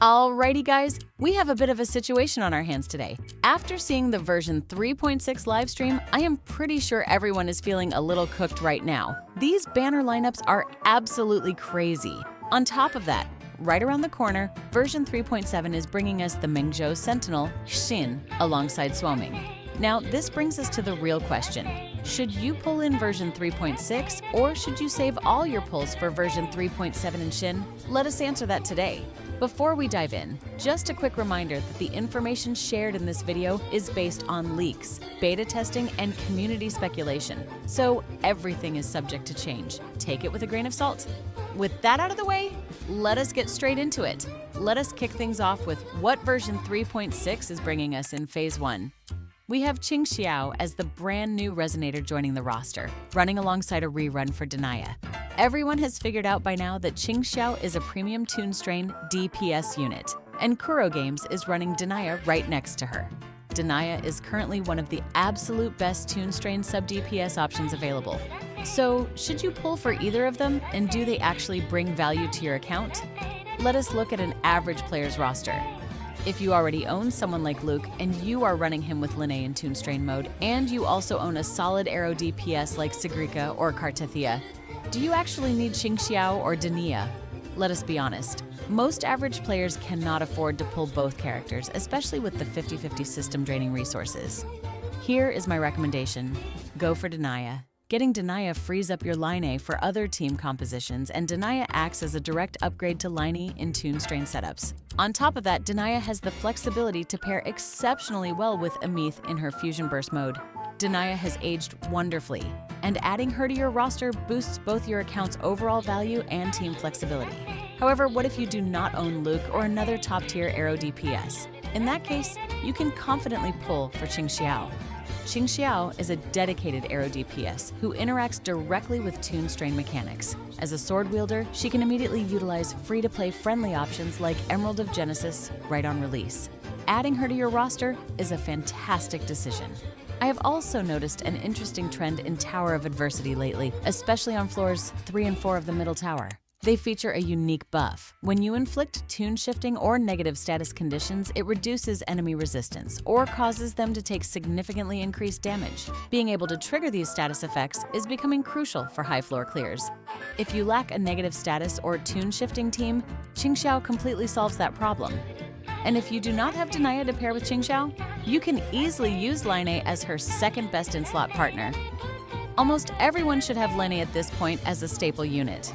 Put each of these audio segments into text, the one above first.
Alrighty guys, we have a bit of a situation on our hands today. After seeing the version 3.6 livestream, I am pretty sure everyone is feeling a little cooked right now. These banner lineups are absolutely crazy. On top of that, right around the corner, version 3.7 is bringing us the Mengzhou Sentinel Hsin alongside Suoming. Now, this brings us to the real question. Should you pull in version 3.6 or should you save all your pulls for version 3.7 in Hsin? Let us answer that today. Before we dive in, just a quick reminder that the information shared in this video is based on leaks, beta testing, and community speculation, so everything is subject to change. Take it with a grain of salt. With that out of the way, let us get straight into it. Let us kick things off with what version 3.6 is bringing us in Phase 1. We have Qingxiao as the brand new resonator joining the roster, running alongside a rerun for Denia. Everyone has figured out by now that Qingxiao is a premium tune strain DPS unit, and Kuro Games is running Denia right next to her. Denia is currently one of the absolute best tune strain sub-DPS options available. So, should you pull for either of them, and do they actually bring value to your account? Let us look at an average player's roster. If you already own someone like Luke and you are running him with Linne in Tune Strain mode, and you also own a solid arrow DPS like Sigrica or Kartithia, do you actually need Qingxiao or Denia? Let us be honest. Most average players cannot afford to pull both characters, especially with the 50-50 system draining resources. Here is my recommendation. Go for Denia. Getting Denia frees up your Linne for other team compositions, and Denia acts as a direct upgrade to Linne in Tune Strain setups. On top of that, Denia has the flexibility to pair exceptionally well with Amith in her Fusion Burst mode. Denia has aged wonderfully, and adding her to your roster boosts both your account's overall value and team flexibility. However, what if you do not own Luke or another top-tier arrow DPS? In that case, you can confidently pull for Qingxiao. Qingxiao is a dedicated arrow DPS who interacts directly with Tune Strain mechanics. As a sword wielder, she can immediately utilize free-to-play friendly options like Emerald of Genesis right on release. Adding her to your roster is a fantastic decision. I have also noticed an interesting trend in Tower of Adversity lately, especially on floors 3 and 4 of the middle tower. They feature a unique buff. When you inflict tune shifting or negative status conditions, it reduces enemy resistance or causes them to take significantly increased damage. Being able to trigger these status effects is becoming crucial for high floor clears. If you lack a negative status or tune shifting team, Qingxiao completely solves that problem. And if you do not have Denia to pair with Qingxiao, you can easily use Linne as her second best in slot partner. Almost everyone should have Linne at this point as a staple unit.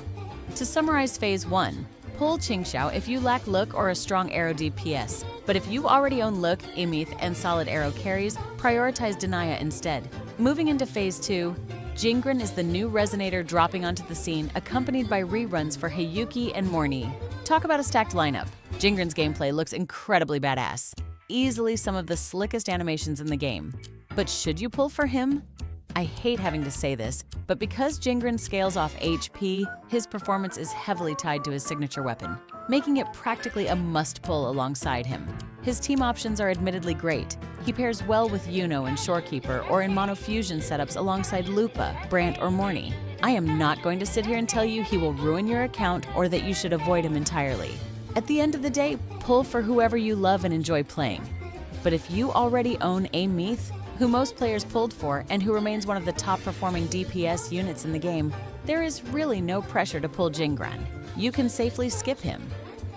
To summarize Phase 1, pull Qingxiao if you lack Look or a strong arrow DPS, but if you already own Look, Amith, and solid arrow carries, prioritize Denia instead. Moving into Phase 2, Jingran is the new resonator dropping onto the scene, accompanied by reruns for Hiyuki and Mornye. Talk about a stacked lineup. Jingran's gameplay looks incredibly badass, easily some of the slickest animations in the game. But should you pull for him? I hate having to say this, but because Jingran scales off HP, his performance is heavily tied to his signature weapon, making it practically a must-pull alongside him. His team options are admittedly great. He pairs well with Yuno and Shorekeeper or in mono-fusion setups alongside Lupa, Brant, or Mornye. I am not going to sit here and tell you he will ruin your account or that you should avoid him entirely. At the end of the day, pull for whoever you love and enjoy playing. But if you already own Amith, who most players pulled for and who remains one of the top-performing DPS units in the game, there is really no pressure to pull Jingran. You can safely skip him.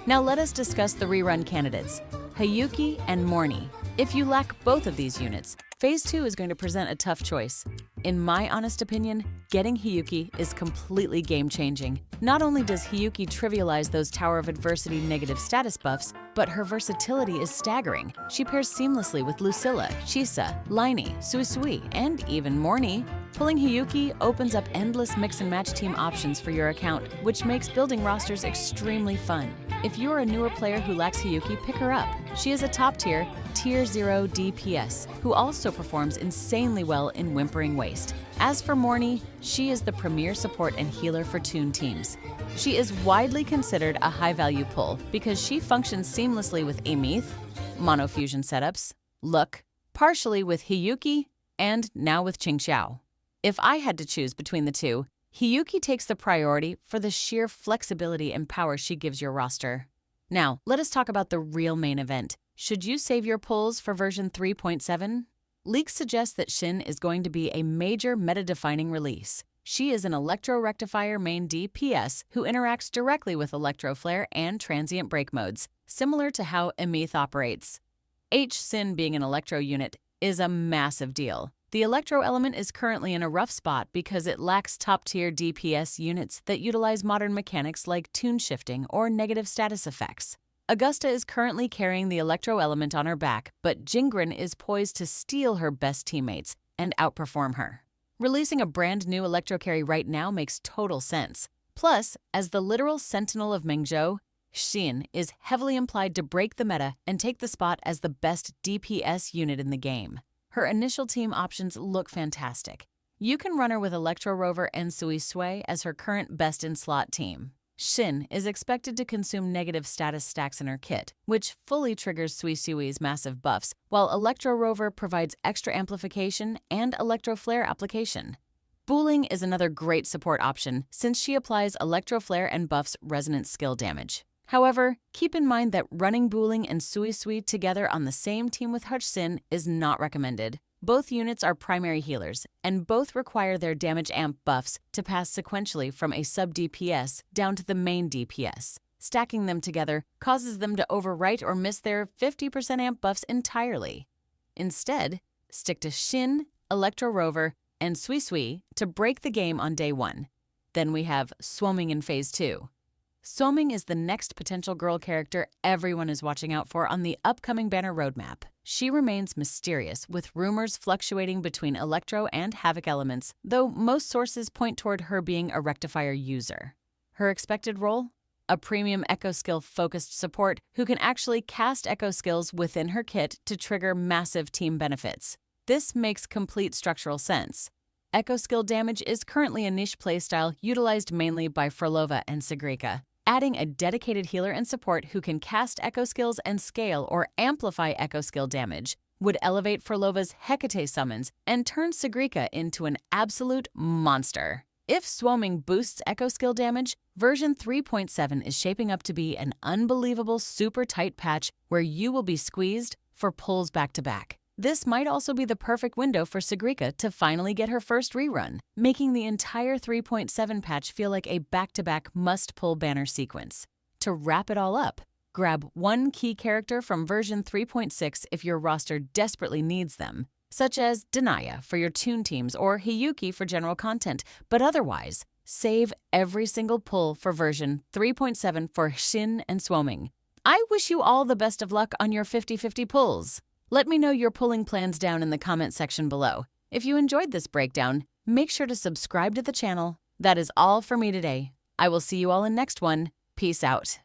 Now let us discuss the rerun candidates, Hiyuki and Mornye. If you lack both of these units, Phase 2 is going to present a tough choice. In my honest opinion, getting Hiyuki is completely game-changing. Not only does Hiyuki trivialize those Tower of Adversity negative status buffs, but her versatility is staggering. She pairs seamlessly with LUCILLA, Chisa, Linne, Suisui, and even Mornye. Pulling Hiyuki opens up endless mix-and-match team options for your account, which makes building rosters extremely fun. If you're a newer player who lacks Hiyuki, pick her up. She is a top-tier, Tier 0 DPS, who also performs insanely well in Whimpering Waste. As for Mornye, she is the premier support and healer for Tune teams. She is widely considered a high-value pull because she functions seamlessly with Amith, mono-fusion setups, Look, partially with Hiyuki, and now with Qingxiao. If I had to choose between the two, Hiyuki takes the priority for the sheer flexibility and power she gives your roster. Now, let us talk about the real main event. Should you save your pulls for version 3.7? Leaks suggest that Hsin is going to be a major meta-defining release. She is an Electro Rectifier main DPS who interacts directly with Electro Flare and transient break modes, similar to how Emeth operates. Hsin being an Electro unit is a massive deal. The Electro element is currently in a rough spot because it lacks top-tier DPS units that utilize modern mechanics like tune shifting or negative status effects. Augusta is currently carrying the Electro element on her back, but Jingran is poised to steal her best teammates and outperform her. Releasing a brand new Electro carry right now makes total sense. Plus, as the literal sentinel of Mengzhou, Hsin is heavily implied to break the meta and take the spot as the best DPS unit in the game. Her initial team options look fantastic. You can run her with Electro Rover and Suisui as her current best-in-slot team. Hsin is expected to consume negative status stacks in her kit, which fully triggers Suisui's massive buffs, while Electro Rover provides extra amplification and Electro Flare application. Booling is another great support option since she applies Electro Flare and buffs resonant skill damage. However, keep in mind that running Booling and Suisui together on the same team with Hsin is not recommended. Both units are primary healers, and both require their damage amp buffs to pass sequentially from a sub-DPS down to the main DPS. Stacking them together causes them to overwrite or miss their 50% amp buffs entirely. Instead, stick to Hsin, Electro Rover, and Suisui to break the game on day 1. Then we have Suoming in Phase 2. Suoming is the next potential girl character everyone is watching out for on the upcoming banner roadmap. She remains mysterious, with rumors fluctuating between Electro and Havoc elements, though most sources point toward her being a Rectifier user. Her expected role? A premium Echo Skill-focused support who can actually cast Echo Skills within her kit to trigger massive team benefits. This makes complete structural sense. Echo Skill damage is currently a niche playstyle utilized mainly by Frolova and Sigrica. Adding a dedicated healer and support who can cast Echo Skills and scale or amplify Echo Skill damage would elevate Frolova's Hecate summons and turn Sigrica into an absolute monster. If Suoming boosts Echo Skill damage, version 3.7 is shaping up to be an unbelievable super tight patch where you will be squeezed for pulls back-to-back. This might also be the perfect window for Sigrica to finally get her first rerun, making the entire 3.7 patch feel like a back-to-back must-pull banner sequence. To wrap it all up, grab one key character from version 3.6 if your roster desperately needs them, such as Denia for your tune teams or Hiyuki for general content, but otherwise, save every single pull for version 3.7 for Hsin and Suoming. I wish you all the best of luck on your 50-50 pulls. Let me know your pulling plans down in the comment section below. If you enjoyed this breakdown, make sure to subscribe to the channel. That is all for me today. I will see you all in next one. Peace out.